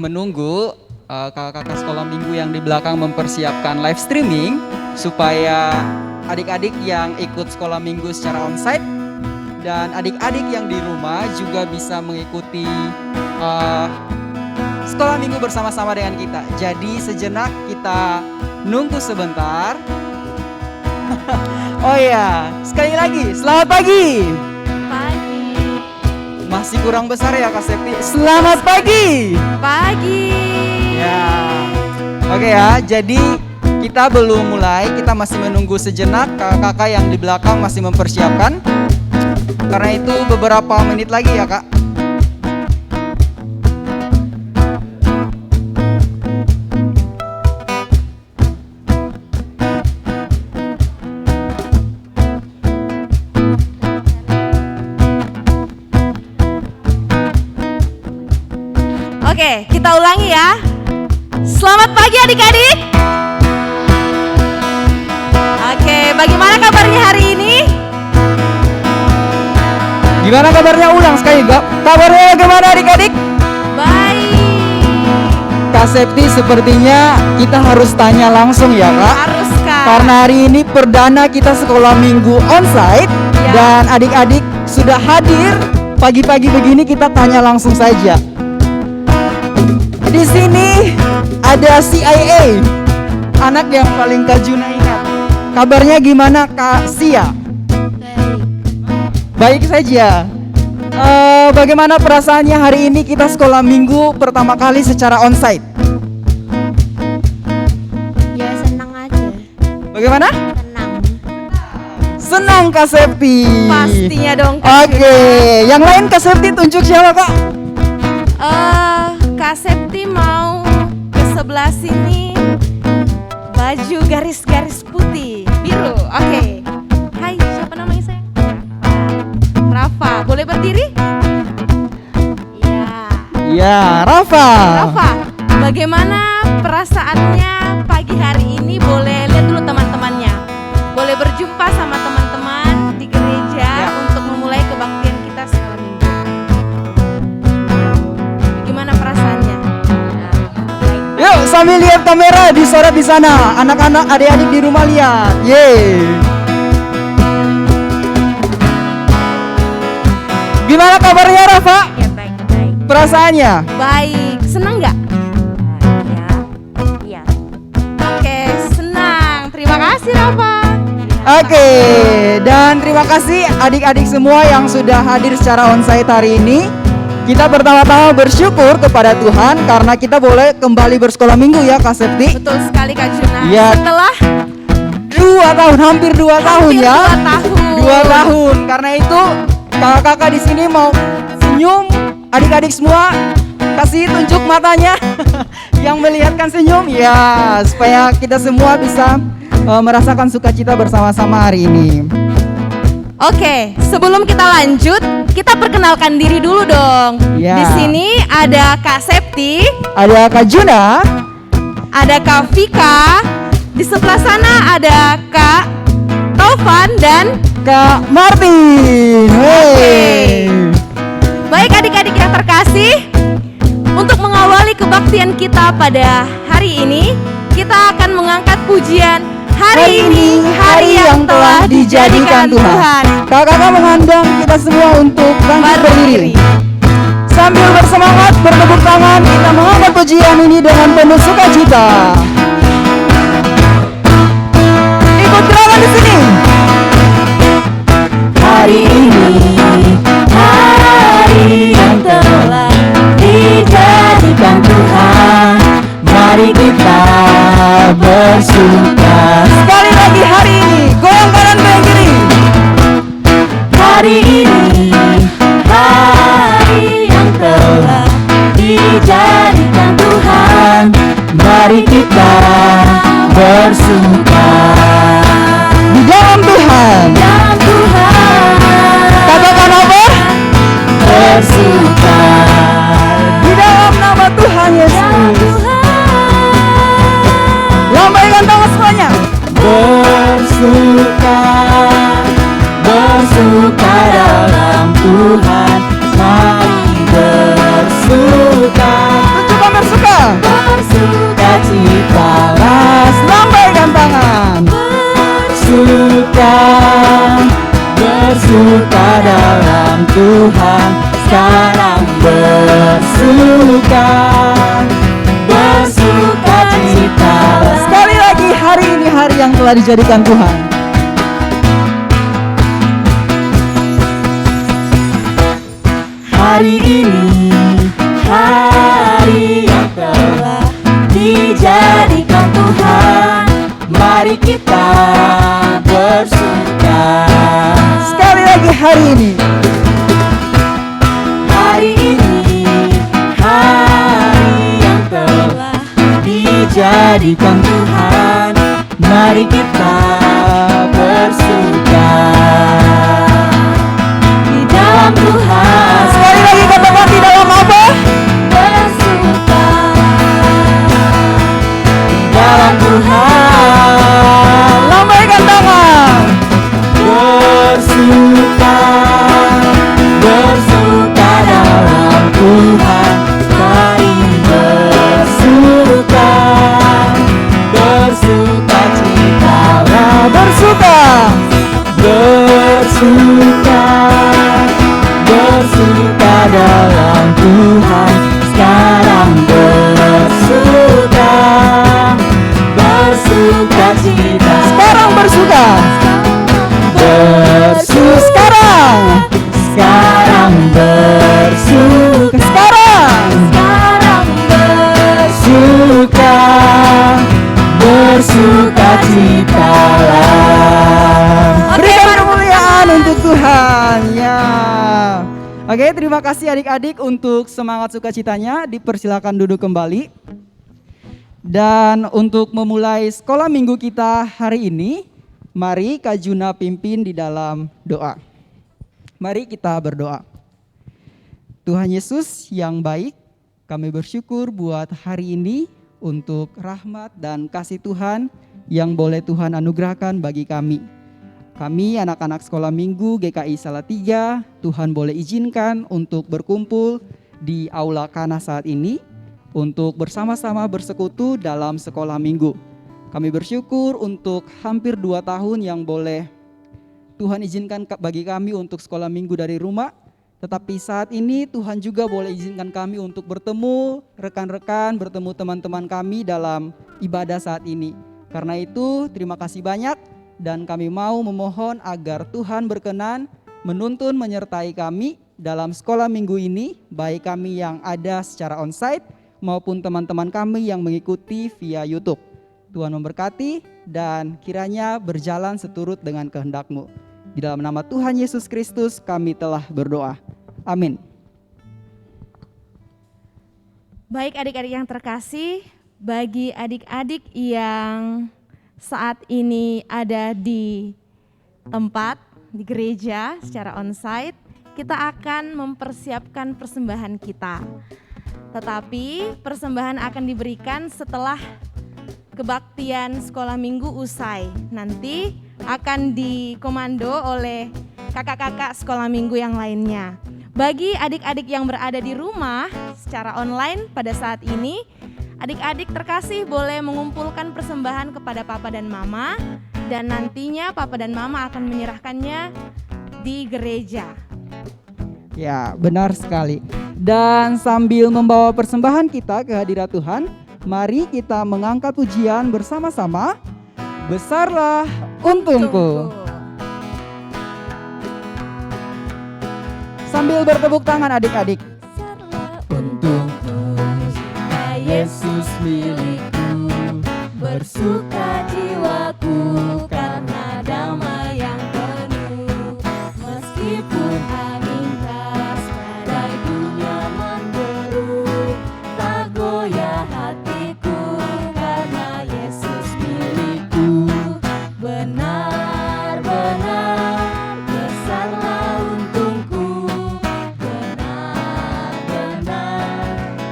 menunggu kakak-kakak sekolah minggu yang di belakang mempersiapkan live streaming supaya adik-adik yang ikut sekolah minggu secara onsite dan adik-adik yang di rumah juga bisa mengikuti sekolah minggu bersama-sama dengan kita. Jadi sejenak kita nunggu sebentar. Oh ya, sekali lagi selamat pagi. Pagi. Masih kurang besar ya Kak Septi. Selamat pagi. Pagi. Ya. Oke ya, jadi kita belum mulai, kita masih menunggu sejenak. Kakak-kakak yang di belakang masih mempersiapkan. Karena itu beberapa menit lagi ya Kak. Oke, kita ulangi ya. Selamat pagi adik-adik. Oke, bagaimana kabarnya hari ini? Gimana kabarnya, ulang sekali Kak? Kabarnya bagaimana adik-adik? Baik. Kak Septi, sepertinya kita harus tanya langsung ya Kak. Harus Kak. Karena hari ini perdana kita sekolah minggu onsite Ya. dan adik-adik sudah hadir. Pagi-pagi begini kita tanya langsung saja. Di sini ada CIA, anak yang paling Kak Juna ingat. Kabarnya gimana Kak Sia? Baik saja. Bagaimana perasaannya hari ini kita sekolah minggu pertama kali secara onsite? Ya senang aja. Bagaimana? Senang. Senang Kak Septi. Pastinya dong Kak. Oke, yang lain Kak Septi tunjuk siapa Kak? Kak Septi mau ke sebelah sini. Baju garis-garis putih, biru. Oke. Hai, siapa namanya saya? Rafa. Boleh berdiri? Ya. Ya, Rafa. Rafa, bagaimana perasaannya pagi hari ini? Boleh lihat dulu teman-temannya. Boleh berjumpa sama teman-teman di gereja untuk memulai kebaktian kita sekolah minggu. Gimana perasaannya? Yuk sambil lihat kamera disorot di sana. Anak-anak, adik-adik di rumah lihat. Yeay. Gimana kabarnya Rafa? Ya baik-baik. Perasaannya? Baik, senang nggak? Ya, iya. Oke, senang. Terima kasih Rafa. Oke, dan terima kasih adik-adik semua yang sudah hadir secara onsite hari ini. Kita pertama-tama bersyukur kepada Tuhan karena kita boleh kembali bersekolah minggu ya Kak Septi. Betul sekali Kak Juna. Ya. Setelah 2 tahun, hampir 2 tahun hampir ya. 2 tahun. 2 tahun. Karena itu kakak-kakak di sini mau senyum, adik-adik semua kasih tunjuk matanya yang melihatkan senyum ya, supaya kita semua bisa merasakan sukacita bersama-sama hari ini. Oke, sebelum kita lanjut, kita perkenalkan diri dulu dong. Ya. Di sini ada Kak Septi, Ada Kak Juna, ada Kak Vika, di sebelah sana ada Kak Taufan dan Kak Martin. Hey. baik adik-adik yang terkasih. Untuk mengawali kebaktian kita pada hari ini, kita akan mengangkat pujian Hari ini, hari yang telah dijadikan Tuhan. Kakak-kakak mengundang kita semua untuk bangkit berdiri. Sambil bersemangat, bertepuk tangan, kita mengangkat pujian ini dengan penuh sukacita. Ikut gerakan di sini. Hari ini, hari yang telah dijadikan Tuhan. Mari kita bersuka. Sekali lagi hari ini, goyang kanan goyang kiri. Hari ini, hari yang telah dijadikan Tuhan. Mari kita bersuka Di dalam Tuhan. dalam Tuhan. Katakan apa? Bersuka Di dalam nama Tuhan dalam Yesus. Tuhan. Lambaikan tangan semuanya. Bersuka, bersuka dalam Tuhan. Mari bersuka. Tunjukkan bersuka. Tuhan sekarang bersuka cita. Sekali lagi, hari ini hari yang telah dijadikan Tuhan. Hari ini hari yang telah dijadikan Tuhan, mari kita bersuka. Sekali lagi, hari ini hari yang telah dijadikan Tuhan, mari kita bersuka di dalam Tuhan. Sekali lagi katakan, di dalam apa? Bersuka di dalam Tuhan. Lambaikan tangan. Bersuka dalam Tuhan, mari bersuka citalah. Bersuka dalam Tuhan, sekarang bersuka cita. Sekarang bersuka sekarang bersuka citalah. Berikan kemuliaan untuk Tuhan ya. Oke, terima kasih adik-adik untuk semangat sukacitanya. Dipersilakan duduk kembali. Dan untuk memulai sekolah minggu kita hari ini, mari Kak Juna pimpin di dalam doa. Mari kita berdoa. Tuhan Yesus yang baik, kami bersyukur buat hari ini untuk rahmat dan kasih Tuhan yang boleh Tuhan anugerahkan bagi kami. Kami anak-anak sekolah minggu GKI Salatiga, Tuhan boleh izinkan untuk berkumpul di Aula Kana saat ini untuk bersama-sama bersekutu dalam sekolah minggu. Kami bersyukur untuk hampir 2 tahun yang boleh Tuhan izinkan bagi kami untuk sekolah minggu dari rumah. Tetapi saat ini Tuhan juga boleh izinkan kami untuk bertemu rekan-rekan, bertemu teman-teman kami dalam ibadah saat ini. Karena itu terima kasih banyak dan kami mau memohon agar Tuhan berkenan menuntun menyertai kami dalam sekolah minggu ini, baik kami yang ada secara onsite maupun teman-teman kami yang mengikuti via YouTube. Tuhan memberkati dan kiranya berjalan seturut dengan kehendak-Mu. Di dalam nama Tuhan Yesus Kristus kami telah berdoa. Amin. Baik adik-adik yang terkasih, bagi adik-adik yang saat ini ada di tempat, di gereja secara onsite, kita akan mempersiapkan persembahan kita. Tetapi persembahan akan diberikan setelah kebaktian sekolah minggu usai. Nanti akan dikomando oleh kakak-kakak sekolah minggu yang lainnya. Bagi adik-adik yang berada di rumah secara online pada saat ini, adik-adik terkasih boleh mengumpulkan persembahan kepada Papa dan Mama, dan nantinya Papa dan Mama akan menyerahkannya di gereja. Ya, benar sekali. Dan sambil membawa persembahan kita ke hadirat Tuhan, mari kita mengangkat pujian bersama-sama. Besarlah untungku. Sambil bertepuk tangan adik-adik. Untungku, Yesus milikku, bersuka jiwaku karena damai yang penuh. Meskipun angin keras badai dunia menderu, tak goyah hatiku karena Yesus milikku. Benar-benar besarlah untungku, benar-benar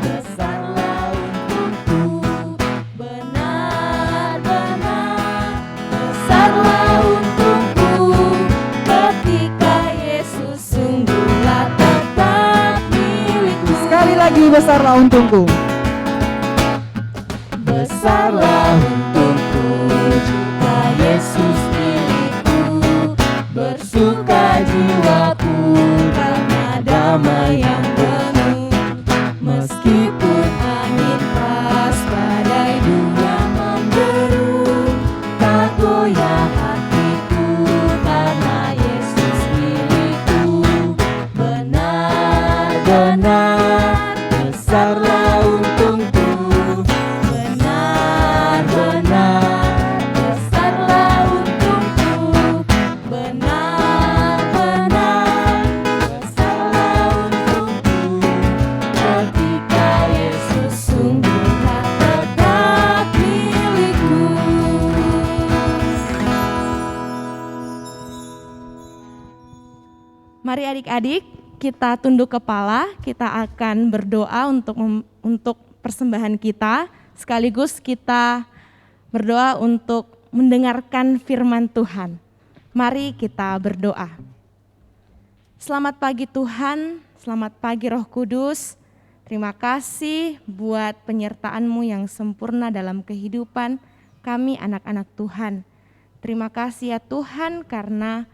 besarlah untungku, benar-benar besarlah untungku, ketika Yesus sungguhlah tetap milikku. Sekali lagi, besarlah untungku. Besarlah untungku jika Yesus milikku, bersuka jiwaku karena Mari adik-adik, kita tunduk kepala, kita akan berdoa untuk persembahan kita, sekaligus kita berdoa untuk mendengarkan firman Tuhan. Mari kita berdoa. Selamat pagi Tuhan, selamat pagi Roh Kudus. Terima kasih buat penyertaan-Mu yang sempurna dalam kehidupan kami anak-anak Tuhan. Terima kasih ya Tuhan karena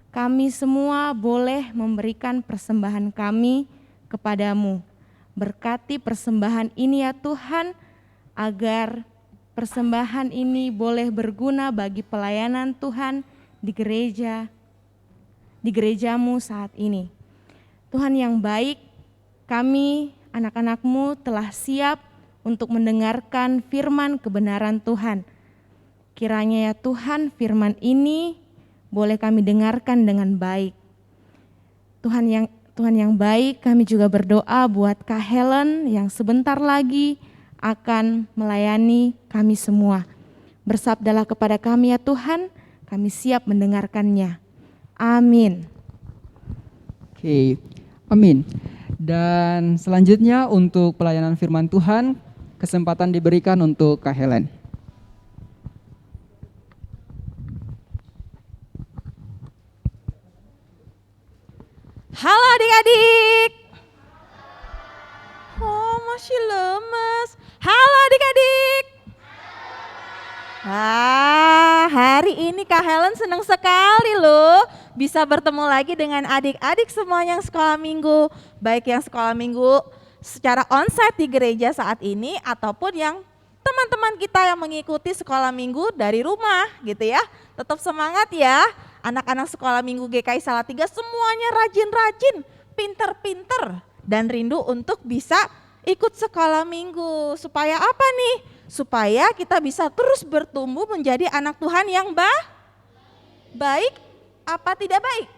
kami semua boleh memberikan persembahan kami kepadamu. Berkati persembahan ini ya Tuhan, agar persembahan ini boleh berguna bagi pelayanan Tuhan di gerejamu saat ini. Tuhan yang baik, kami anak-anak-Mu telah siap untuk mendengarkan firman kebenaran Tuhan. Kiranya ya Tuhan firman ini boleh kami dengarkan dengan baik. Tuhan yang baik, kami juga berdoa buat Kak Helen yang sebentar lagi akan melayani kami semua. Bersabdalah kepada kami ya Tuhan, kami siap mendengarkannya. Amin. Oke, amin. Dan selanjutnya untuk pelayanan firman Tuhan, kesempatan diberikan untuk Kak Helen. Halo adik-adik. Oh, masih lemes. Halo adik-adik. Hari ini Kak Helen senang sekali loh bisa bertemu lagi dengan adik-adik semua yang sekolah minggu. Baik yang sekolah minggu secara onsite di gereja saat ini ataupun yang teman-teman kita yang mengikuti sekolah minggu dari rumah gitu ya. Tetap semangat ya. Anak-anak sekolah minggu GKI Salatiga semuanya rajin-rajin, pinter-pinter dan rindu untuk bisa ikut sekolah minggu. Supaya apa nih? Supaya kita bisa terus bertumbuh menjadi anak Tuhan yang baik apa tidak baik?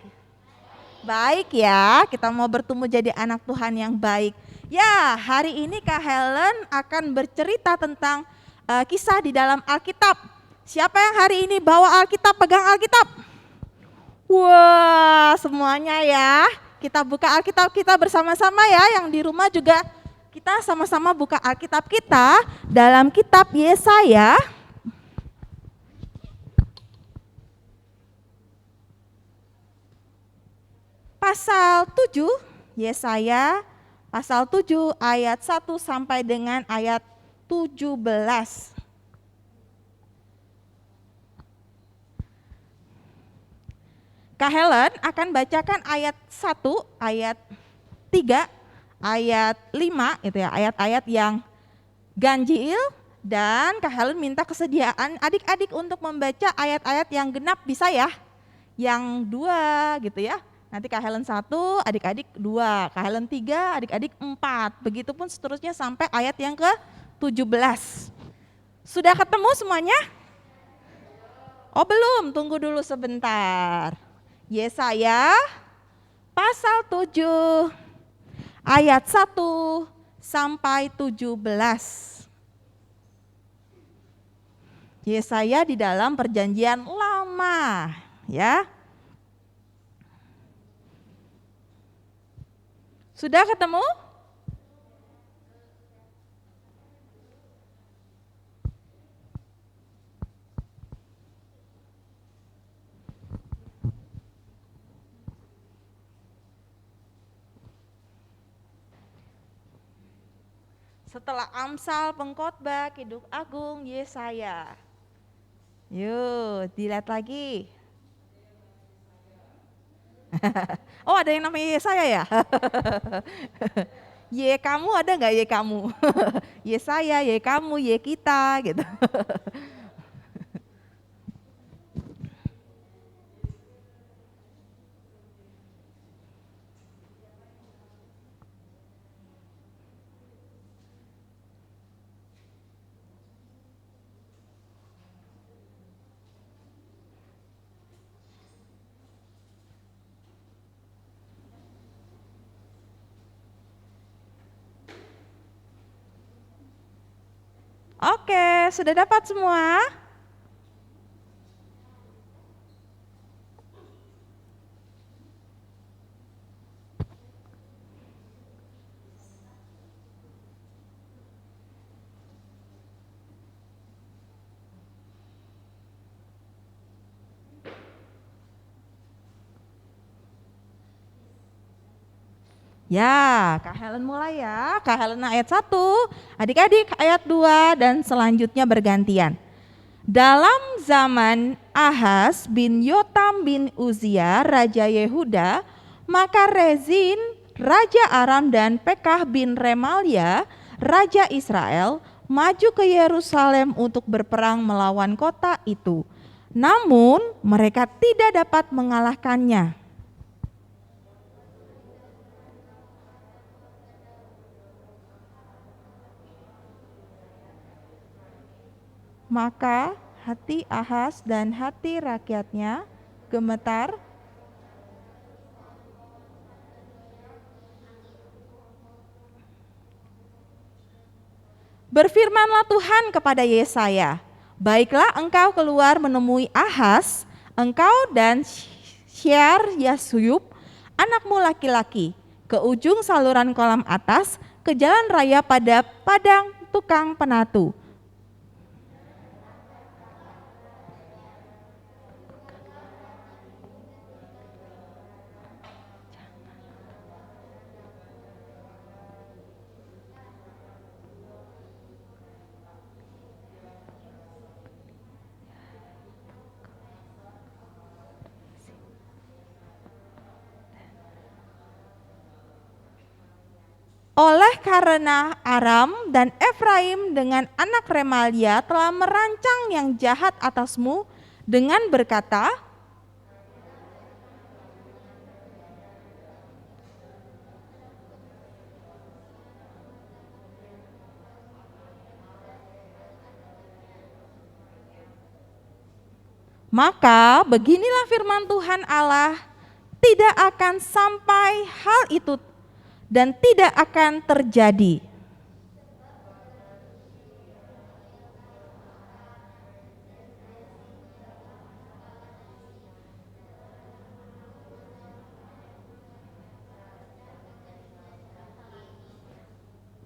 Baik ya, kita mau bertumbuh jadi anak Tuhan yang baik. Ya, hari ini Kak Helen akan bercerita tentang kisah di dalam Alkitab. Siapa yang hari ini bawa Alkitab, pegang Alkitab? Wah, semuanya ya. Kita buka Alkitab kita bersama-sama ya, yang di rumah juga kita sama-sama buka Alkitab kita dalam kitab Yesaya. Pasal 7, Yesaya pasal 7 ayat 1 sampai dengan ayat 17. Kak Helen akan bacakan ayat 1, ayat 3, ayat 5 itu ya, ayat-ayat yang ganjil, dan Kak Helen minta kesediaan adik-adik untuk membaca ayat-ayat yang genap bisa ya. Yang 2 gitu ya. Nanti Kak Helen 1, adik-adik 2, Kak Helen 3, adik-adik 4. Begitupun seterusnya sampai ayat yang ke-17. Sudah ketemu semuanya? Oh belum, tunggu dulu sebentar. Yesaya pasal 7 ayat 1 sampai 17. Yesaya di dalam perjanjian lama ya. Sudah ketemu? Setelah Amsal, Pengkhotbah, Kidung Agung, Yesaya. Yuk, dilihat lagi. Oh, ada yang namanya Yesaya ya? Ye kamu ada nggak ye kamu? Yesaya, ye kamu, ye kita gitu. Oke, sudah dapat semua? Ya, Kak Helen mulai ya. Kak Helen ayat 1, adik-adik ayat 2 dan selanjutnya bergantian. Dalam zaman Ahaz bin Yotam bin Uzia, Raja Yehuda, maka Rezin, Raja Aram dan Pekah bin Remalia, Raja Israel, maju ke Yerusalem untuk berperang melawan kota itu. Namun mereka tidak dapat mengalahkannya. Maka hati Ahaz dan hati rakyatnya gemetar. Berfirmanlah Tuhan kepada Yesaya, baiklah engkau keluar menemui Ahaz, engkau dan Syar-Yasub, anakmu laki-laki, ke ujung saluran kolam atas, ke jalan raya pada padang tukang penatu. Oleh karena Aram dan Efraim dengan anak Remalia telah merancang yang jahat atasmu dengan berkata, maka beginilah firman Tuhan Allah, tidak akan sampai hal itu dan tidak akan terjadi.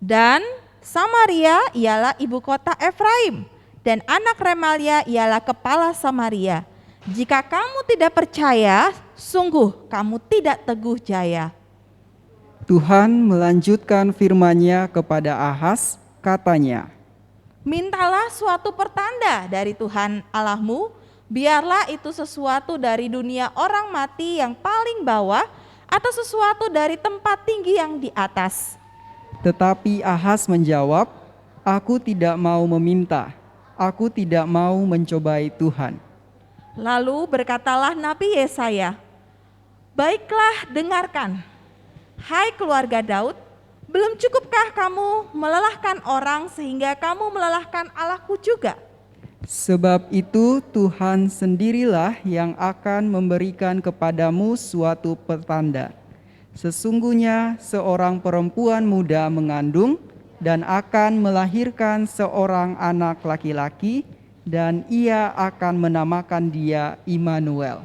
Dan Samaria ialah ibu kota Efraim, dan anak Remalia ialah kepala Samaria. Jika kamu tidak percaya, sungguh kamu tidak teguh jaya. Tuhan melanjutkan firman-Nya kepada Ahaz, katanya, mintalah suatu pertanda dari Tuhan Allahmu, biarlah itu sesuatu dari dunia orang mati yang paling bawah, atau sesuatu dari tempat tinggi yang di atas. Tetapi Ahaz menjawab, aku tidak mau meminta, aku tidak mau mencobai Tuhan. Lalu berkatalah Nabi Yesaya, baiklah dengarkan, hai keluarga Daud, belum cukupkah kamu melelahkan orang sehingga kamu melelahkan Allahku juga? Sebab itu Tuhan sendirilah yang akan memberikan kepadamu suatu pertanda. Sesungguhnya seorang perempuan muda mengandung dan akan melahirkan seorang anak laki-laki, dan ia akan menamakan dia Immanuel.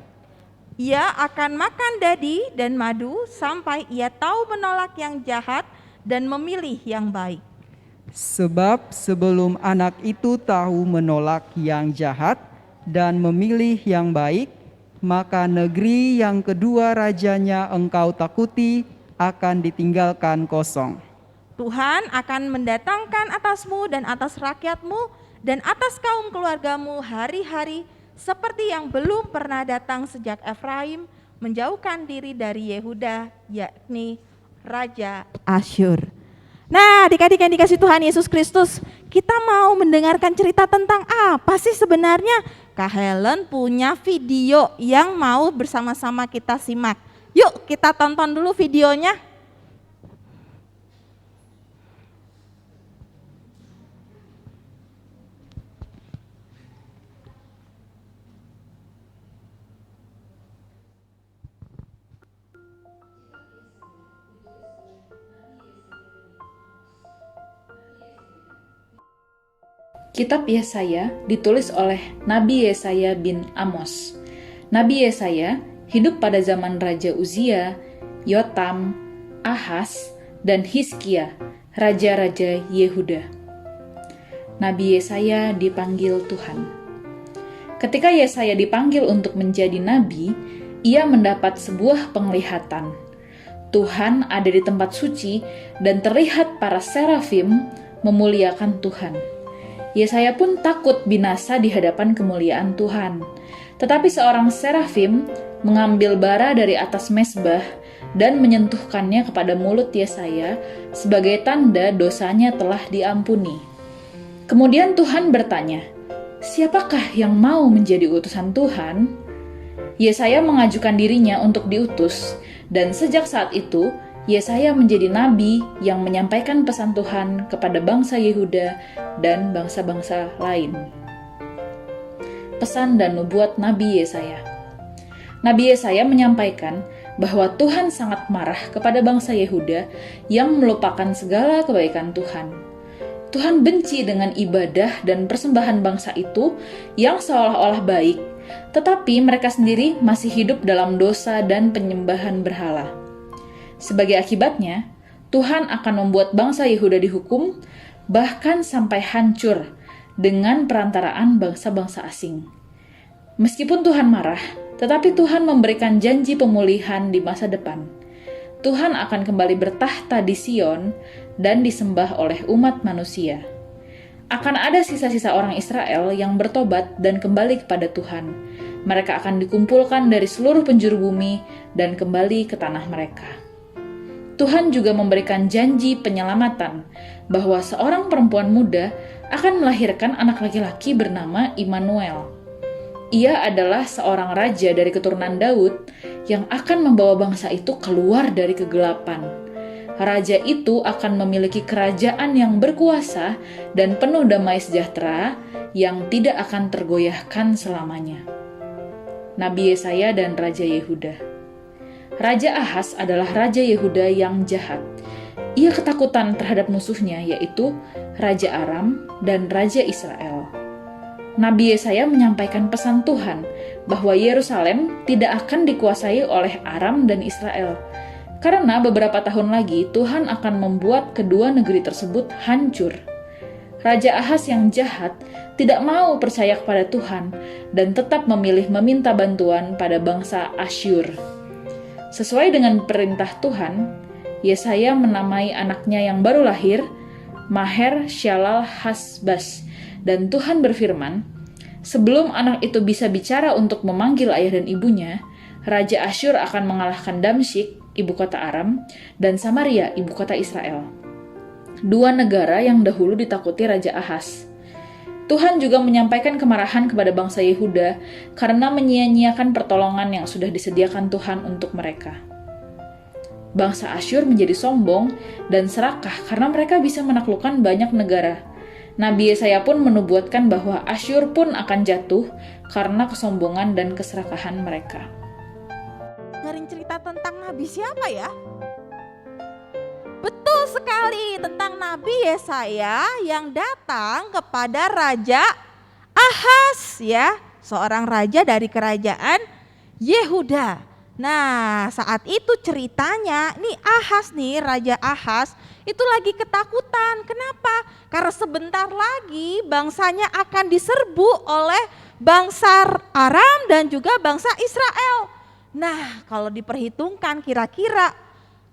Ia akan makan dadi dan madu sampai ia tahu menolak yang jahat dan memilih yang baik. Sebab sebelum anak itu tahu menolak yang jahat dan memilih yang baik, maka negeri yang kedua rajanya engkau takuti akan ditinggalkan kosong. Tuhan akan mendatangkan atasmu dan atas rakyatmu dan atas kaum keluargamu hari-hari seperti yang belum pernah datang sejak Efraim menjauhkan diri dari Yehuda, yakni Raja Asyur. Nah, adik-adik yang dikasih Tuhan Yesus Kristus, kita mau mendengarkan cerita tentang apa sih sebenarnya? Kak Helen punya video yang mau bersama-sama kita simak. Yuk kita tonton dulu videonya. Kitab Yesaya ditulis oleh Nabi Yesaya bin Amos. Nabi Yesaya hidup pada zaman Raja Uzia, Yotam, Ahaz, dan Hizkia, raja-raja Yehuda. Nabi Yesaya dipanggil Tuhan. Ketika Yesaya dipanggil untuk menjadi nabi, ia mendapat sebuah penglihatan. Tuhan ada di tempat suci dan terlihat para serafim memuliakan Tuhan. Yesaya pun takut binasa di hadapan kemuliaan Tuhan. Tetapi seorang serafim mengambil bara dari atas mezbah dan menyentuhkannya kepada mulut Yesaya sebagai tanda dosanya telah diampuni. Kemudian Tuhan bertanya, "Siapakah yang mau menjadi utusan Tuhan?" Yesaya mengajukan dirinya untuk diutus, dan sejak saat itu Yesaya menjadi nabi yang menyampaikan pesan Tuhan kepada bangsa Yehuda dan bangsa-bangsa lain. Pesan dan nubuat Nabi Yesaya. Nabi Yesaya menyampaikan bahwa Tuhan sangat marah kepada bangsa Yehuda yang melupakan segala kebaikan Tuhan. Tuhan benci dengan ibadah dan persembahan bangsa itu yang seolah-olah baik, tetapi mereka sendiri masih hidup dalam dosa dan penyembahan berhala. Sebagai akibatnya, Tuhan akan membuat bangsa Yehuda dihukum, bahkan sampai hancur dengan perantaraan bangsa-bangsa asing. Meskipun Tuhan marah, tetapi Tuhan memberikan janji pemulihan di masa depan. Tuhan akan kembali bertahta di Sion dan disembah oleh umat manusia. Akan ada sisa-sisa orang Israel yang bertobat dan kembali kepada Tuhan. Mereka akan dikumpulkan dari seluruh penjuru bumi dan kembali ke tanah mereka. Tuhan juga memberikan janji penyelamatan bahwa seorang perempuan muda akan melahirkan anak laki-laki bernama Immanuel. Ia adalah seorang raja dari keturunan Daud yang akan membawa bangsa itu keluar dari kegelapan. Raja itu akan memiliki kerajaan yang berkuasa dan penuh damai sejahtera yang tidak akan tergoyahkan selamanya. Nabi Yesaya dan Raja Yehuda. Raja Ahaz adalah Raja Yehuda yang jahat. Ia ketakutan terhadap musuhnya, yaitu Raja Aram dan Raja Israel. Nabi Yesaya menyampaikan pesan Tuhan bahwa Yerusalem tidak akan dikuasai oleh Aram dan Israel, karena beberapa tahun lagi Tuhan akan membuat kedua negeri tersebut hancur. Raja Ahaz yang jahat tidak mau percaya kepada Tuhan dan tetap memilih meminta bantuan pada bangsa Asyur. Sesuai dengan perintah Tuhan, Yesaya menamai anaknya yang baru lahir Maher Shalal Hasbaz, dan Tuhan berfirman, sebelum anak itu bisa bicara untuk memanggil ayah dan ibunya, Raja Asyur akan mengalahkan Damsyik, ibu kota Aram, dan Samaria, ibu kota Israel. Dua negara yang dahulu ditakuti Raja Ahaz. Tuhan juga menyampaikan kemarahan kepada bangsa Yehuda karena menyia-nyiakan pertolongan yang sudah disediakan Tuhan untuk mereka. Bangsa Asyur menjadi sombong dan serakah karena mereka bisa menaklukkan banyak negara. Nabi Yesaya pun menubuatkan bahwa Asyur pun akan jatuh karena kesombongan dan keserakahan mereka. Dengerin cerita tentang Nabi siapa ya? Betul sekali, tentang Nabi Yesaya yang datang kepada Raja Ahaz ya, seorang raja dari kerajaan Yehuda. Nah, saat itu ceritanya nih Ahaz nih, Raja Ahaz itu lagi ketakutan. Kenapa? Karena sebentar lagi bangsanya akan diserbu oleh bangsa Aram dan juga bangsa Israel. Nah, kalau diperhitungkan kira-kira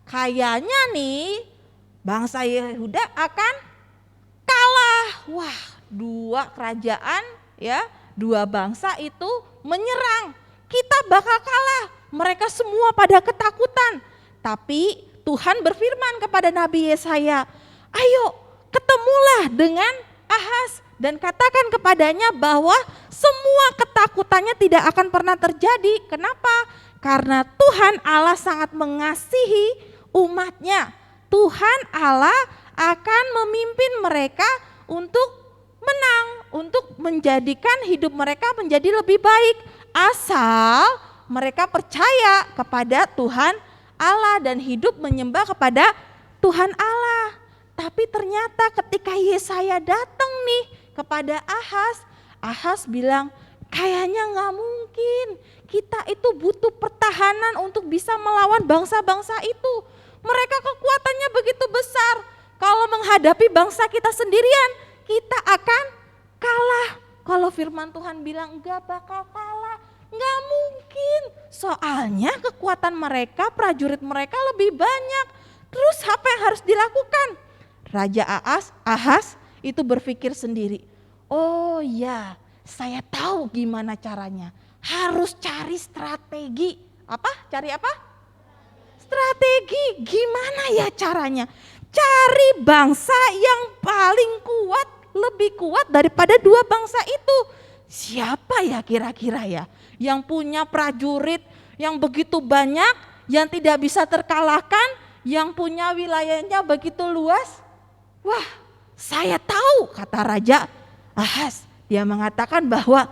kayaknya nih bangsa Yehuda akan kalah. Wah, dua kerajaan ya, dua bangsa itu menyerang. Kita bakal kalah. Mereka semua pada ketakutan. Tapi Tuhan berfirman kepada Nabi Yesaya, "Ayo, ketemulah dengan Ahaz dan katakan kepadanya bahwa semua ketakutannya tidak akan pernah terjadi." Kenapa? Karena Tuhan Allah sangat mengasihi umatnya. Tuhan Allah akan memimpin mereka untuk menang, untuk menjadikan hidup mereka menjadi lebih baik. Asal mereka percaya kepada Tuhan Allah dan hidup menyembah kepada Tuhan Allah. Tapi ternyata ketika Yesaya datang nih kepada Ahaz, Ahaz bilang, kayaknya gak mungkin, kita itu butuh pertahanan untuk bisa melawan bangsa-bangsa itu. Mereka kekuatannya begitu besar. Kalau menghadapi bangsa kita sendirian, kita akan kalah. Kalau firman Tuhan bilang enggak bakal kalah, enggak mungkin. Soalnya kekuatan mereka, prajurit mereka lebih banyak. Terus apa yang harus dilakukan? Raja Ahas itu berpikir sendiri. Oh ya, saya tahu gimana caranya. Harus cari strategi. Apa? Cari apa? Strategi. Gimana ya caranya? Cari bangsa yang paling kuat, lebih kuat daripada dua bangsa itu. Siapa ya kira-kira ya? Yang punya prajurit yang begitu banyak, yang tidak bisa terkalahkan, yang punya wilayahnya begitu luas. Wah, saya tahu, kata Raja Ahas. Dia mengatakan bahwa,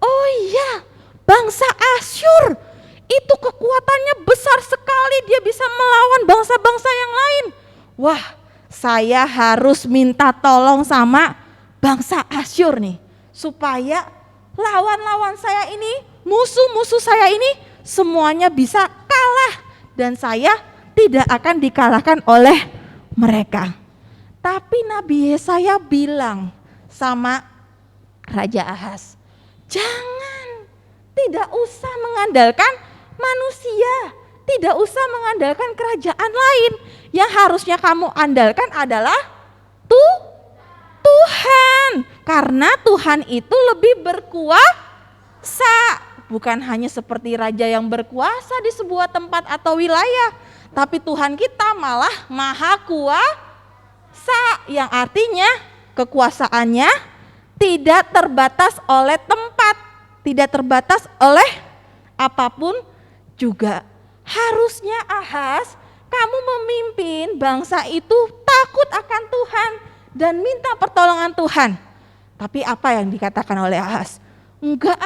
oh iya, bangsa Asyur itu kekuatannya besar sekali, dia bisa melawan bangsa-bangsa yang lain. Wah, saya harus minta tolong sama bangsa Asyur nih, supaya lawan-lawan saya ini, musuh-musuh saya ini semuanya bisa kalah dan saya tidak akan dikalahkan oleh mereka. Tapi Nabi Yesaya bilang sama Raja Ahas, jangan, tidak usah mengandalkan manusia, tidak usah mengandalkan kerajaan lain. Yang harusnya kamu andalkan adalah Tuhan, karena Tuhan itu lebih berkuasa, bukan hanya seperti raja yang berkuasa di sebuah tempat atau wilayah, tapi Tuhan kita malah maha kuasa, yang artinya kekuasaannya tidak terbatas oleh tempat, tidak terbatas oleh apapun juga. Harusnya Ahas, kamu memimpin bangsa itu takut akan Tuhan dan minta pertolongan Tuhan. Tapi apa yang dikatakan oleh Ahas? Enggak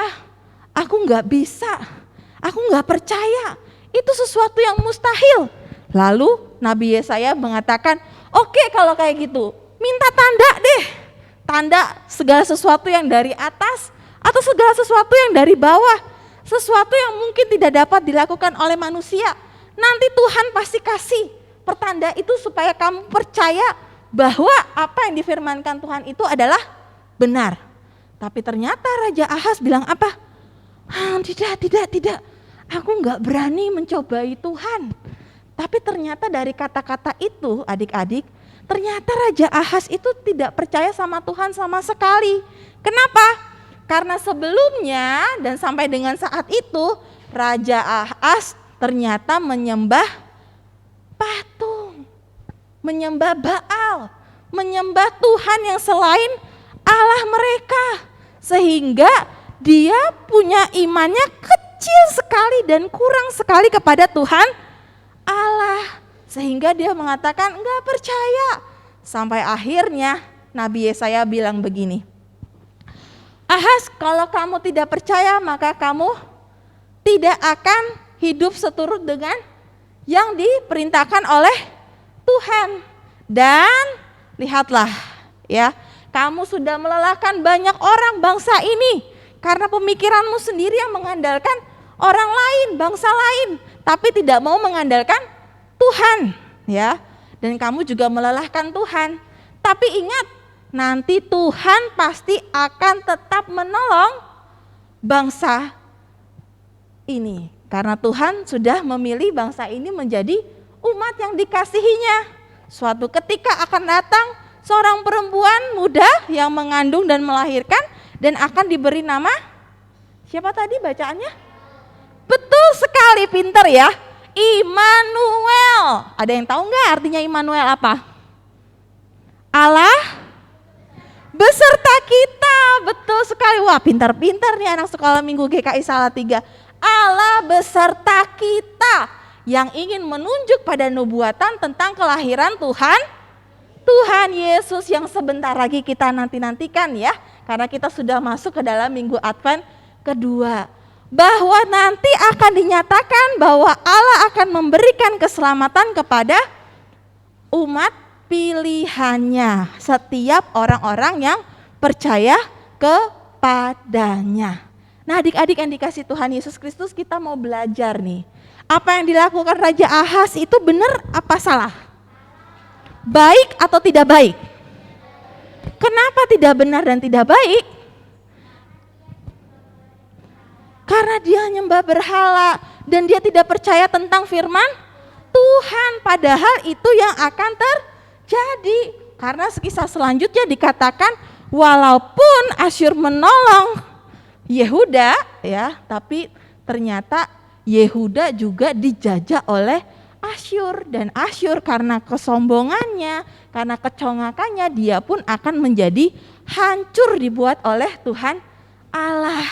aku enggak bisa, aku enggak percaya, itu sesuatu yang mustahil. Lalu Nabi Yesaya mengatakan, oke, kalau kayak gitu, minta tanda deh. Tanda segala sesuatu yang dari atas atau segala sesuatu yang dari bawah. Sesuatu yang mungkin tidak dapat dilakukan oleh manusia. Nanti Tuhan pasti kasih pertanda itu supaya kamu percaya bahwa apa yang difirmankan Tuhan itu adalah benar. Tapi ternyata Raja Ahas bilang apa? Tidak. Aku enggak berani mencobai Tuhan. Tapi ternyata dari kata-kata itu, adik-adik, ternyata Raja Ahas itu tidak percaya sama Tuhan sama sekali. Kenapa? Karena sebelumnya dan sampai dengan saat itu, Raja Ahas ternyata menyembah patung, menyembah Baal, menyembah Tuhan yang selain Allah mereka. Sehingga dia punya imannya kecil sekali dan kurang sekali kepada Tuhan Allah. Sehingga dia mengatakan enggak percaya. Sampai akhirnya Nabi Yesaya bilang begini, Ahas, kalau kamu tidak percaya maka kamu tidak akan hidup seturut dengan yang diperintahkan oleh Tuhan. Dan lihatlah ya, kamu sudah melelahkan banyak orang bangsa ini karena pemikiranmu sendiri yang mengandalkan orang lain, bangsa lain, tapi tidak mau mengandalkan Tuhan ya. Dan kamu juga melelahkan Tuhan. Tapi ingat, nanti Tuhan pasti akan tetap menolong bangsa ini. Karena Tuhan sudah memilih bangsa ini menjadi umat yang dikasihinya. Suatu ketika akan datang seorang perempuan muda yang mengandung dan melahirkan dan akan diberi nama, siapa tadi bacaannya? Betul sekali, pinter ya, Immanuel. Ada yang tahu nggak artinya Immanuel apa? Allah beserta kita. Betul sekali. Wah, pintar-pintar nih anak sekolah minggu GKI Salatiga. Allah beserta kita, yang ingin menunjuk pada nubuatan tentang kelahiran Tuhan Yesus yang sebentar lagi kita nanti-nantikan ya. Karena kita sudah masuk ke dalam minggu Advent kedua. Bahwa nanti akan dinyatakan bahwa Allah akan memberikan keselamatan kepada umat pilihannya, setiap orang-orang yang percaya kepadanya. Nah, adik-adik yang dikasih Tuhan Yesus Kristus, kita mau belajar nih. Apa yang dilakukan Raja Ahas itu benar apa salah? Baik atau tidak baik? Kenapa tidak benar dan tidak baik? Karena dia nyembah berhala, dan dia tidak percaya tentang firman Tuhan, padahal itu yang akan terjadi. Karena kisah selanjutnya dikatakan walaupun Asyur menolong Yehuda ya, tapi ternyata Yehuda juga dijajah oleh Asyur, dan Asyur karena kesombongannya, karena kecongakannya, dia pun akan menjadi hancur dibuat oleh Tuhan Allah.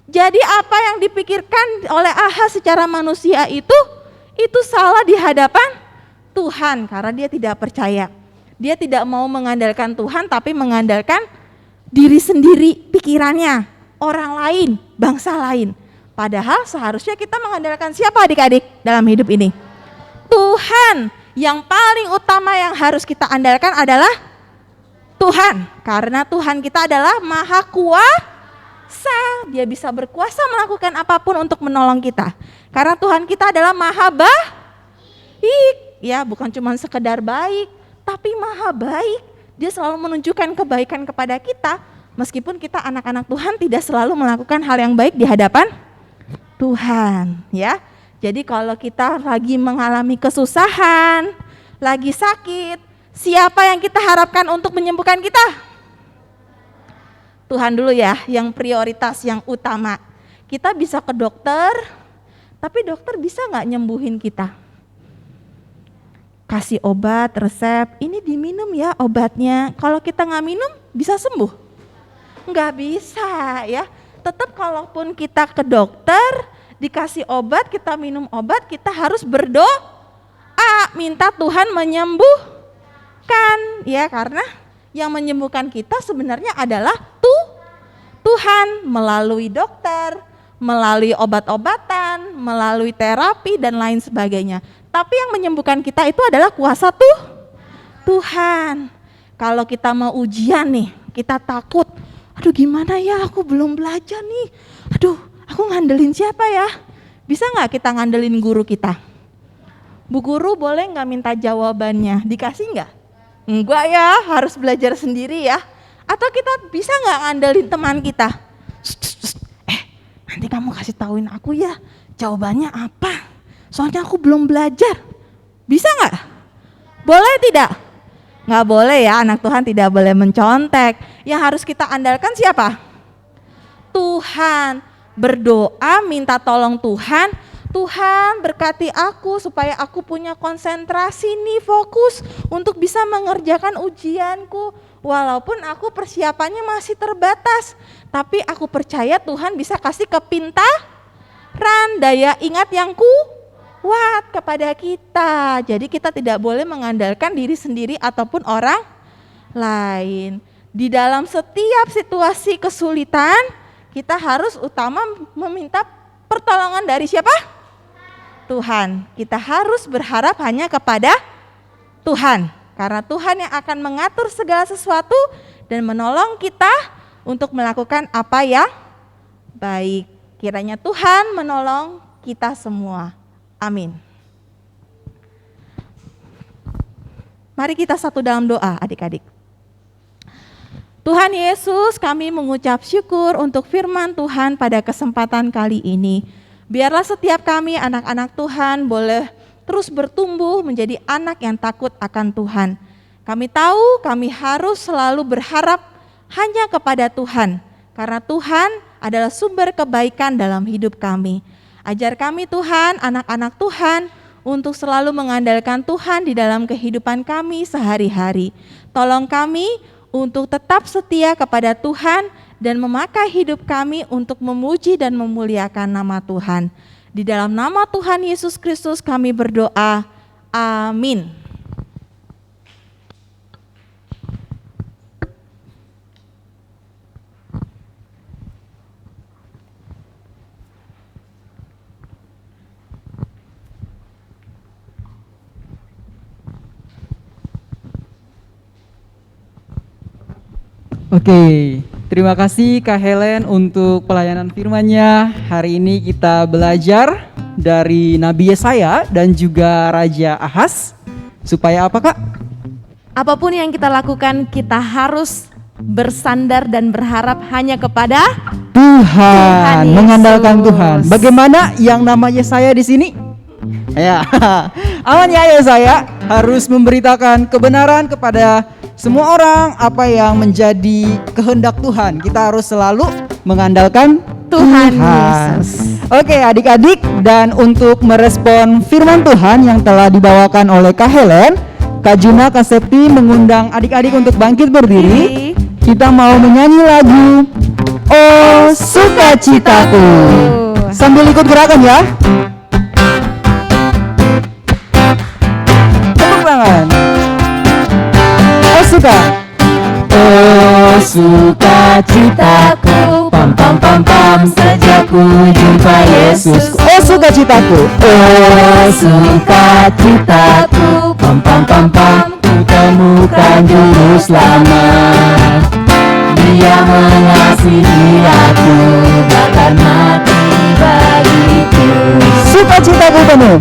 Jadi apa yang dipikirkan oleh Ahaz secara manusia itu salah di hadapan Tuhan, karena dia tidak percaya. Dia tidak mau mengandalkan Tuhan tapi mengandalkan diri sendiri, pikirannya, orang lain, bangsa lain. Padahal seharusnya kita mengandalkan siapa adik-adik dalam hidup ini? Tuhan. Yang paling utama yang harus kita andalkan adalah Tuhan. Karena Tuhan kita adalah Maha Kuasa. Dia bisa berkuasa melakukan apapun untuk menolong kita. Karena Tuhan kita adalah Maha Baik. Ya, bukan cuma sekedar baik, tapi Maha Baik. Dia selalu menunjukkan kebaikan kepada kita. Meskipun kita anak-anak Tuhan tidak selalu melakukan hal yang baik di hadapan Tuhan, ya. Jadi kalau kita lagi mengalami kesusahan, lagi sakit, siapa yang kita harapkan untuk menyembuhkan kita? Tuhan dulu ya, yang prioritas, yang utama. Kita bisa ke dokter, tapi dokter bisa nggak nyembuhin kita? Kasih obat, resep, ini diminum ya obatnya. Kalau kita nggak minum, bisa sembuh? Nggak bisa ya. Tetap kalaupun kita ke dokter, dikasih obat, kita minum obat, kita harus berdoa, minta Tuhan menyembuhkan, ya, karena yang menyembuhkan kita sebenarnya adalah Tuhan melalui dokter, melalui obat-obatan, melalui terapi dan lain sebagainya. Tapi yang menyembuhkan kita itu adalah kuasa Tuhan. Kalau kita mau ujian nih, kita takut, aduh gimana ya, aku belum belajar nih, aduh aku ngandelin siapa ya? Bisa nggak kita ngandelin guru kita? Bu guru boleh nggak minta jawabannya? Dikasih nggak? Enggak ya, harus belajar sendiri ya. Atau kita bisa nggak ngandelin teman kita? Nanti kamu kasih tauin aku ya, jawabannya apa? Soalnya aku belum belajar. Bisa nggak? Boleh tidak? Nggak boleh ya, anak Tuhan tidak boleh mencontek. Yang harus kita andalkan siapa? Tuhan. Berdoa, minta tolong Tuhan. Tuhan berkati aku supaya aku punya konsentrasi nih, fokus untuk bisa mengerjakan ujianku. Walaupun aku persiapannya masih terbatas, tapi aku percaya Tuhan bisa kasih kepintaran, daya ingat yang kuat kepada kita. Jadi kita tidak boleh mengandalkan diri sendiri ataupun orang lain. Di dalam setiap situasi kesulitan, kita harus utama meminta pertolongan dari siapa? Tuhan. Kita harus berharap hanya kepada Tuhan. Karena Tuhan yang akan mengatur segala sesuatu dan menolong kita untuk melakukan apa yang baik. Kiranya Tuhan menolong kita semua. Amin. Mari kita satu dalam doa adik-adik. Tuhan Yesus, kami mengucap syukur untuk firman Tuhan pada kesempatan kali ini. Biarlah setiap kami anak-anak Tuhan boleh terus bertumbuh menjadi anak yang takut akan Tuhan. Kami tahu kami harus selalu berharap hanya kepada Tuhan, karena Tuhan adalah sumber kebaikan dalam hidup kami. Ajar kami Tuhan, anak-anak Tuhan, untuk selalu mengandalkan Tuhan di dalam kehidupan kami sehari-hari. Tolong kami untuk tetap setia kepada Tuhan dan memakai hidup kami untuk memuji dan memuliakan nama Tuhan. Di dalam nama Tuhan Yesus Kristus kami berdoa. Amin. Oke, terima kasih Kak Helen untuk pelayanan firman-Nya. Hari ini kita belajar dari Nabi Yesaya dan juga Raja Ahaz. Supaya apa Kak? Apapun yang kita lakukan, kita harus bersandar dan berharap hanya kepada Tuhan, Yesus. mengandalkan Tuhan. Bagaimana yang namanya saya di sini? Ya, aman ya saya harus memberitakan kebenaran kepada semua orang apa yang menjadi kehendak Tuhan. Kita harus selalu mengandalkan Tuhan Tuhan. Yesus. Oke adik-adik, dan untuk merespon firman Tuhan yang telah dibawakan oleh Kak Helen, Kak Juna, Kak Septi mengundang adik-adik untuk bangkit berdiri. Kita mau menyanyi lagu Oh Sukacitaku. Sambil ikut gerakan ya. Tepuk tangan. Oh suka. Oh sukacitaku, pam pam pam pam, sejak ku jumpa Yesus. Oh sukacitaku. Oh sukacitaku, pam pam pam pam, ku temukan juru selamat. Dia mengasihi aku, bahkan mati bagiku. Sukacitaku penuh,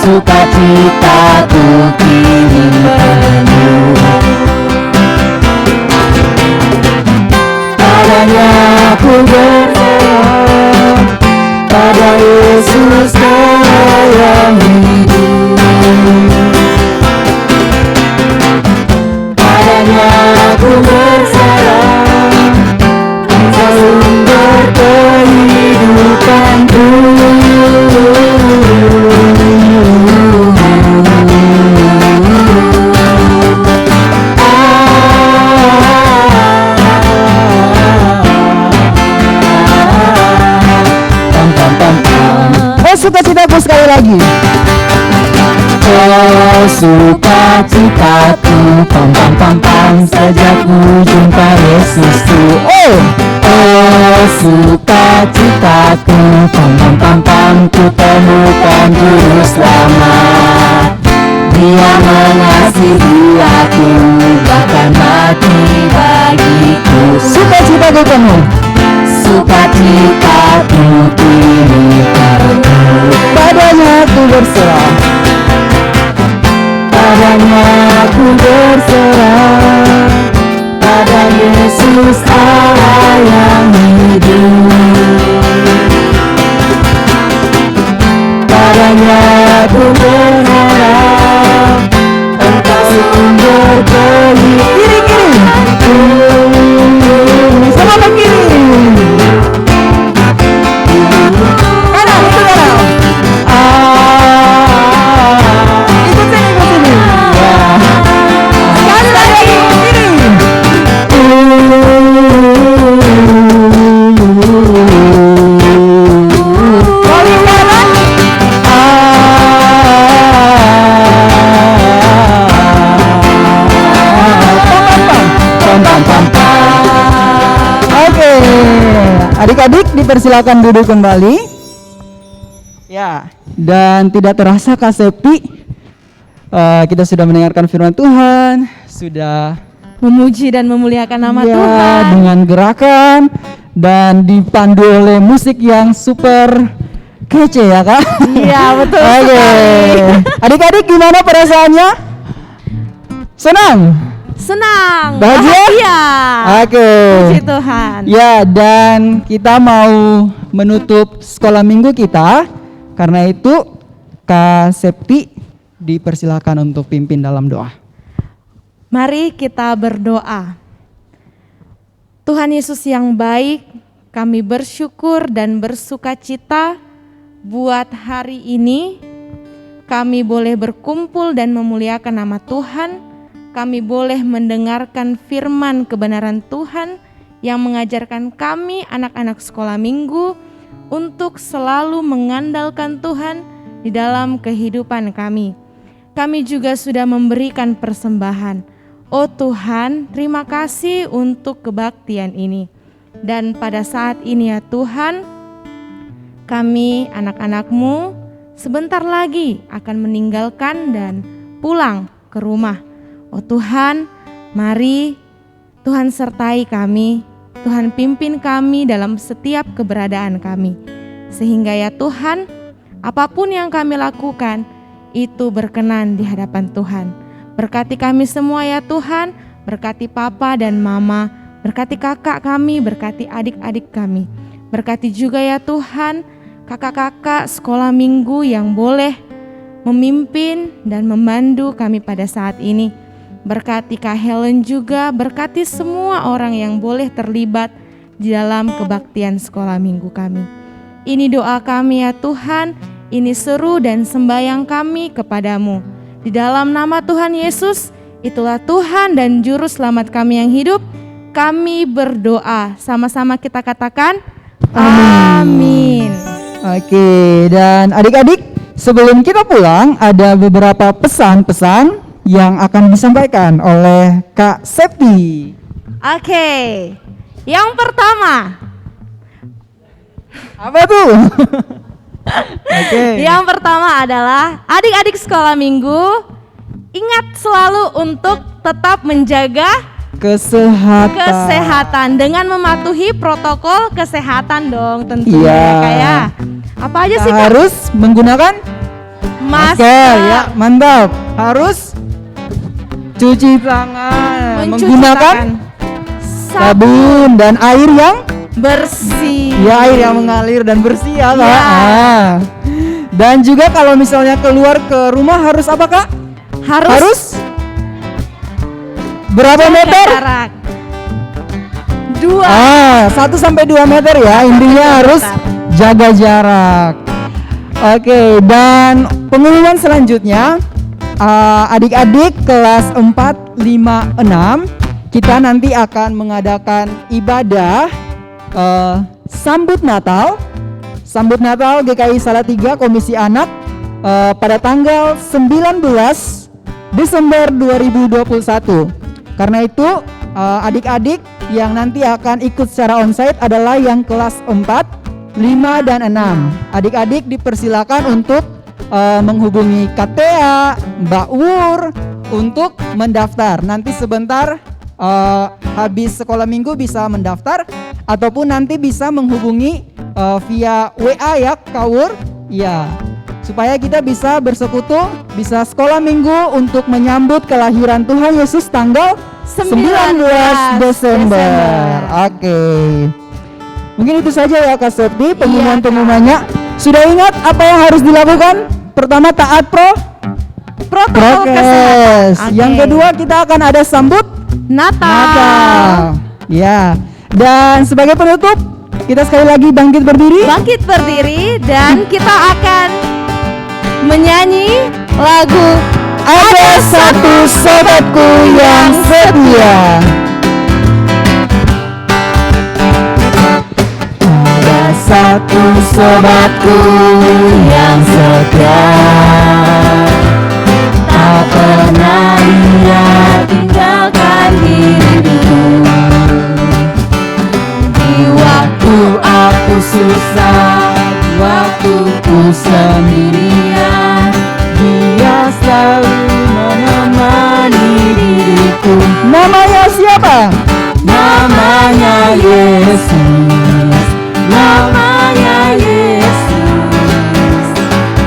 sukacitaku kini penuh. Padanya aku berserah, pada Yesus yang hidup. Padanya aku berserah, sumber kehidupanku. Oh sukacitaku sekali lagi. Oh sukacitaku, pam pam pam pam, sejak ku jumpa Yesusku. Oh sukacitaku, pam pam pam pam, ku temukan juru selamat. Dia mengasihi aku, bahkan mati bagiku. Sukacitaku penuh, sukacitaku kini penuh. Padanya aku berserah, padanya aku berserah, pada Yesus Allah yang hidup. Padanya aku berharap, Engkau sumber kehidupanku. Sama ke kiri, kanan itu kanan. Ikut sini. Sekali lagi kiri. Kali kanan. Oke, adik-adik dipersilakan duduk kembali. Ya, dan tidak terasa Kak Septi, kita sudah mendengarkan firman Tuhan, sudah Memuji dan memuliakan nama ya, Tuhan. dengan gerakan dan dipandu oleh musik yang super kece ya Kak. Iya, betul Oke, sekali. adik-adik gimana perasaannya? Senang? Senang, Bahagia? bahagia. Oke. Puji Tuhan. Ya, dan kita mau menutup sekolah minggu kita. Karena itu Kak Septi dipersilakan untuk pimpin dalam doa. Mari kita berdoa. Tuhan Yesus yang baik, kami bersyukur dan bersukacita buat hari ini. Kami boleh berkumpul dan memuliakan nama Tuhan. Kami boleh mendengarkan firman kebenaran Tuhan yang mengajarkan kami anak-anak sekolah minggu untuk selalu mengandalkan Tuhan di dalam kehidupan kami. Kami juga sudah memberikan persembahan. Oh Tuhan, terima kasih untuk kebaktian ini. Dan pada saat ini ya Tuhan, kami anak-anak-Mu sebentar lagi akan meninggalkan dan pulang ke rumah. Oh Tuhan, mari Tuhan sertai kami, Tuhan pimpin kami dalam setiap keberadaan kami. Sehingga ya Tuhan, apapun yang kami lakukan, itu berkenan di hadapan Tuhan. Berkati kami semua ya Tuhan, berkati Papa dan Mama, Berkati kakak kami, berkati adik-adik kami. Berkati juga ya Tuhan, kakak-kakak sekolah minggu yang boleh memimpin dan memandu kami pada saat ini. Berkati Kak Helen juga, berkati semua orang yang boleh terlibat di dalam kebaktian sekolah minggu kami. Ini doa kami ya Tuhan, ini seru dan sembayang kami kepadamu. Di dalam nama Tuhan Yesus, itulah Tuhan dan Juru Selamat kami yang hidup. Kami berdoa, sama-sama kita katakan amin. Oke, dan adik-adik, sebelum kita pulang ada beberapa pesan-pesan yang akan disampaikan oleh Kak Septi. Oke, yang pertama. Apa tuh? Oke. Yang pertama adalah adik-adik sekolah minggu, ingat selalu untuk tetap menjaga kesehatan dengan mematuhi protokol kesehatan dong tentunya. Iya. Ya Kak ya. Apa aja sih Kak? Harus menggunakan masker ya, mantap. Harus cuci tangan, Mencuci menggunakan tangan. sabun dan air yang bersih. ya, air yang mengalir dan bersih ya Kak. Iya. Dan juga kalau misalnya keluar ke rumah harus apa Kak? Harus berapa jaga meter? jarak. 2 1-2 meter ya. Intinya harus jaga jarak. Oke, dan pengumuman selanjutnya adik-adik kelas 4, 5, 6 kita nanti akan mengadakan ibadah sambut Natal GKI Salatiga Komisi Anak pada tanggal 19 Desember 2021. Karena itu adik-adik yang nanti akan ikut secara onsite adalah yang kelas 4, 5, dan 6. Adik-adik dipersilakan untuk menghubungi KTA, Mbak Wur untuk mendaftar. Nanti sebentar habis sekolah minggu bisa mendaftar ataupun nanti bisa menghubungi via WA ya Kak Wur. Ya, supaya kita bisa bersekutu, bisa sekolah minggu untuk menyambut kelahiran Tuhan Yesus tanggal 19 Desember. Oke. Mungkin itu saja ya Kak Septi pengumuman-pengumumannya. Sudah ingat apa yang harus dilakukan? Pertama, taat prokes. protokol kesehatan. Oke. Yang kedua, kita akan ada sambut Natal. Ya. Dan sebagai penutup, kita sekali lagi bangkit berdiri. Bangkit berdiri dan kita akan menyanyi lagu Ada satu sobatku yang setia. Ada satu sobatku yang setia, tak pernah ia tinggalkan diriku. Di waktu aku susah, di waktu ku sendirian, Dia selalu menemani diriku. Namanya siapa? Namanya Yesus. Namanya Yesus.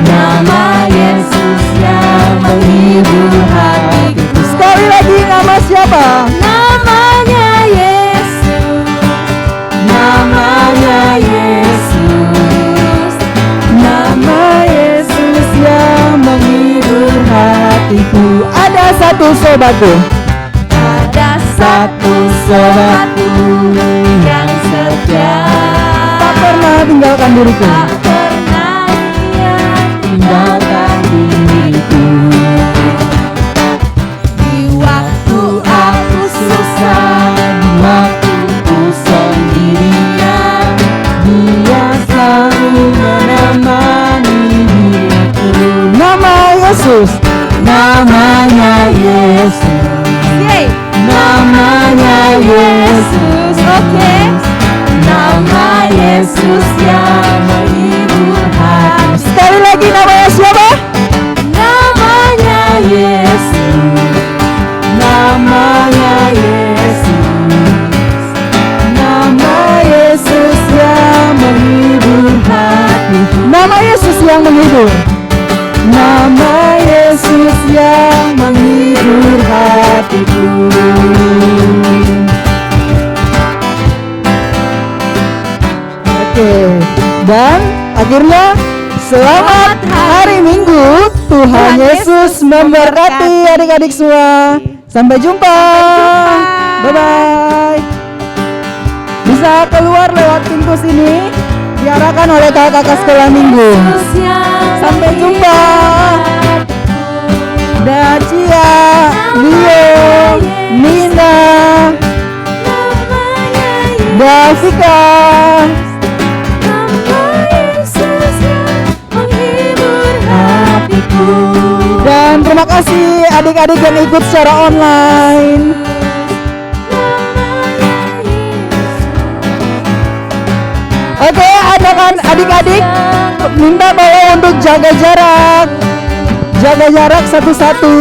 Nama Yesus yang menghibur hatiku. Sekali lagi, nama siapa? Namanya Yesus. Namanya Yesus. Nama Yesus yang menghibur hatiku. Ada satu sobatku. Ada Satu sobatku yang setia, tak pernah tinggalkan diriku. tak pernah ia Tinggalkan diriku. di waktu aku susah, Di waktu ku sendirian, Dia selalu menemani diriku. Nama Yesus. Namanya Yesus. Yeay. Namanya Yesus. Oke. Nama Yesus yang menghibur Oke. Dan akhirnya selamat hari Minggu. Tuhan Yesus memberkati adik-adik semua. Sampai jumpa. Bye-bye. Bisa keluar lewat pintu sini, diarahkan oleh kakak-kakak sekolah minggu. Sampai jumpa. Dacia, Leo, Nina, Davika. Dan terima kasih adik-adik yang ikut secara online. Oke, anak adik-adik minta tolong untuk jaga jarak satu-satu.